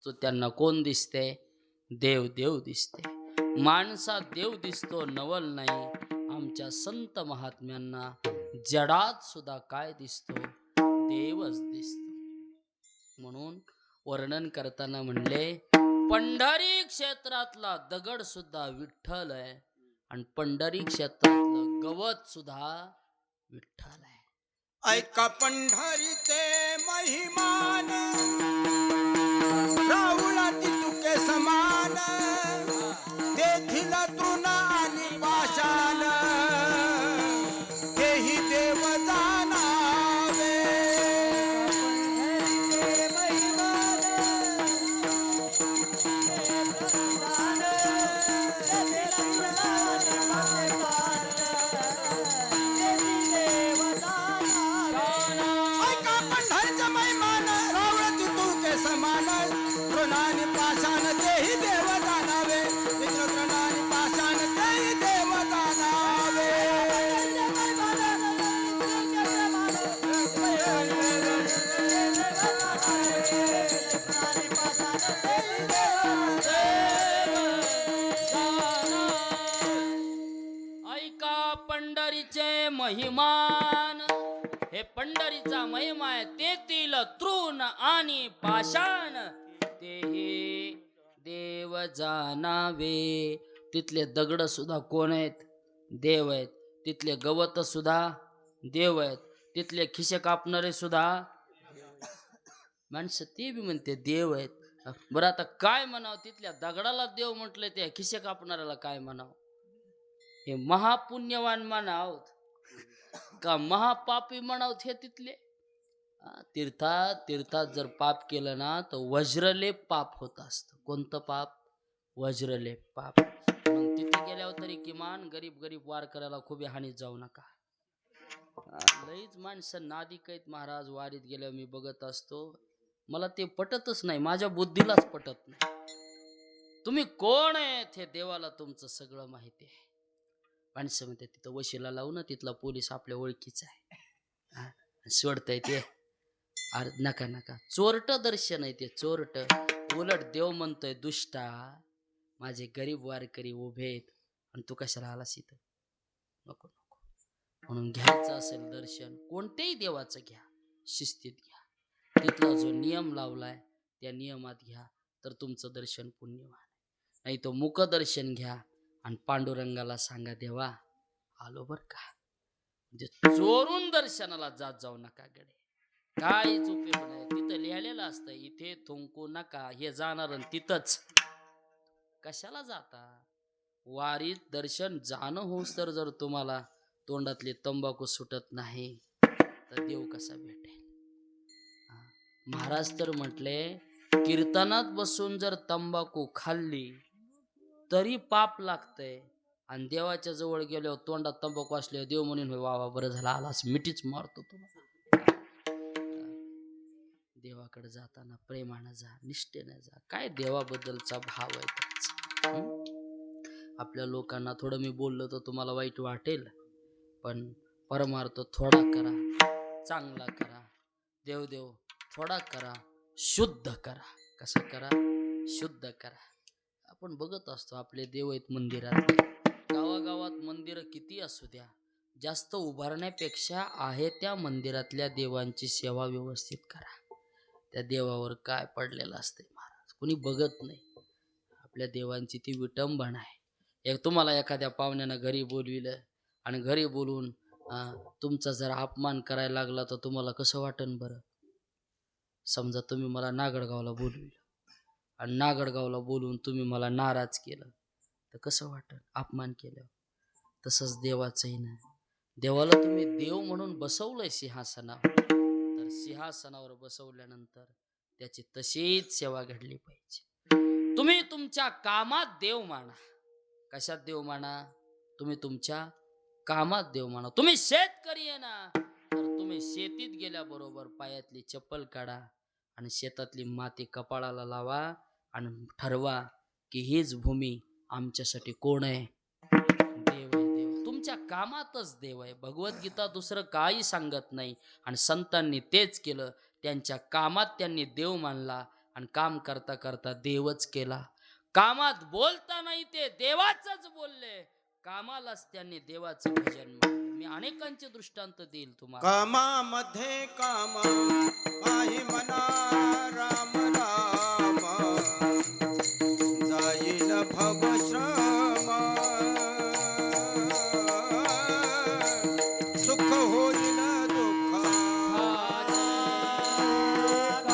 तो त्यांना कोण दिसते? देव देव दिसते. माणसात देव दिसतो, नवल नाही. आमच्या संत महात्म्यांना जडात सुद्धा काय दिसतो? देवच दिसतो. म्हणून वर्णन करताना म्हणले, पंढरी क्षेत्रातला दगड सुद्धा विठ्ठल आहे आणि पंढरी क्षेत्रातलं गवत सुद्धा विठ्ठल आहे. ऐका पंढरीचे महिमान, राहुलाती तुके समान, तेथील तृण आणि पाषाण, तेही देव जाणावे. ऐका पंढरीचे महिमान, राहुलाती तुके समान, तृण आणि पाषाण, तेही देव जाणावे. तेथील तृण आणि पाषाण, तेही देव जाणावे. ऐका पंढरीचे महिमान, हे पंढरीचा महिमा आहे. तेथील तृण आणि पाषाण, तेही देव जाणावे. तिथले दगड सुद्धा कोण आहेत? देव आहेत. तिथले गवत सुद्धा देव आहेत. तिथले खिसे कापणारे सुद्धा माणसं ते बी म्हणते देव आहेत. बरं आता काय म्हणावं? तिथल्या दगडाला देव म्हटलं, त्या खिसे कापणाऱ्याला काय म्हणावं? हे महापुण्यवान म्हणावत का महापापी म्हणावत? हे तिथले तीर्थात जर पाप केलं ना तर वज्रलेप पाप होत असतं. कोणतं पाप? वज्रलेप पाप. म्हणून तिथे गेल्यावर तरी किमान गरीब वार करायला खूप हानीत जाऊ नका. लईच माणसं नादिक आहेत महाराज. वारीत गेल्यावर मी बघत असतो, मला ते पटतच नाही, माझ्या बुद्धीलाच पटत नाही. तुम्ही कोण आहेत हे देवाला तुमचं सगळं माहिती आहे. माणसं म्हणते तिथं वशिला लावू ना, तिथला पोलीस आपल्या ओळखीचा आहे, सोडताय ते. अरे नका नका, चोरट दर्शन आहे ते, चोरट. उलट देव म्हणतोय, दुष्टा माझे गरीब वारकरी उभे आहेत आणि तू कशाला आलास इथं? नको नको. म्हणून घ्यायचं असेल दर्शन कोणत्याही देवाचं घ्या, शिस्तीत घ्या. तिथला जो नियम लावलाय त्या नियमात घ्या, तर तुमचं दर्शन पुण्यवान. नाही तो मुखदर्शन घ्या आणि पांडुरंगाला सांगा, देवा आलो बर का. म्हणजे चोरून दर्शनाला जाऊ नका गडे, काहीच उपयोग नाही. तिथं लिहिलेलं असतं, इथे थुंकू नका, हे जाणार तिथंच. कशाला जाता? वारीत दर्शन जाणं होस तर जर तुम्हाला तोंडातले तंबाखू सुटत नाही तर देव कसा भेटेल? महाराज तर म्हटले, कीर्तनात बसून जर तंबाखू खाल्ली तरी पाप लागतंय, आणि देवाच्या जवळ गेल्यावर तोंडात तंबाखू असल्यावर देव म्हणून वा बरं झालं आलास, मिठीच मारतो तुम्हाला. देवाकडे जाताना प्रेमानं जा, निष्ठेनं जा. काय देवाबद्दलचा भाव आहे त्यांचा. आपल्या लोकांना थोडं मी बोललो तर तुम्हाला वाईट वाटेल, पण परमार्थ थोडा करा, चांगला करा. देव थोडा करा, शुद्ध करा. कसं करा? शुद्ध करा. आपण बघत असतो आपले देव आहेत मंदिरात. गावागावात मंदिरं किती असू द्या, जास्त उभारण्यापेक्षा आहे त्या मंदिरातल्या देवांची सेवा व्यवस्थित करा. त्या देवावर काय पडलेलं असते महाराज, कुणी बघत नाही. आपल्या देवांची ती विटंबना आहे. तुम्हाला एखाद्या पाहुण्यानं घरी बोलविलं आणि घरी बोलून तुमचा जर अपमान करायला लागला तर तुम्हाला कसं वाटन बरं? समजा तुम्ही मला नागडगावला बोलविलं आणि नागडगावला बोलून तुम्ही मला नाराज केलं तर कसं वाटन? अपमान केलं. तसंच देवाचंही ना. देवाला तुम्ही देव म्हणून बसवलंय सिंहासनावर, तर सिंहासनावर बसवल्यानंतर त्याची तशीच सेवा घडली पाहिजे. तुम्ही तुमच्या कामात देव माना. कशात देव माना? तुम्ही तुमच्या कामात देव माना. तुम्ही शेतकरी आहे ना, तर तुम्ही शेतीत गेल्याबरोबर पायातली चप्पल काढा आणि शेतातली माती कपाळाला लावा आणि ठरवा की हीच भूमी आमच्यासाठी कोण आहे? देव आहे. देव तुमच्या कामातच देव आहे. भगवद्गीता दुसरं काही सांगत नाही आणि संतांनी तेच केलं. त्यांच्या कामात त्यांनी देव मानला आणि काम करता करता देवच केला. कामात बोलता नाही ते देवाचंच बोलले, कामालाच त्यांनी देवाचं भजन मानलं. मी अनेकांचे दृष्टांत देईल तुम्हाला. कामामध्ये काम काही मना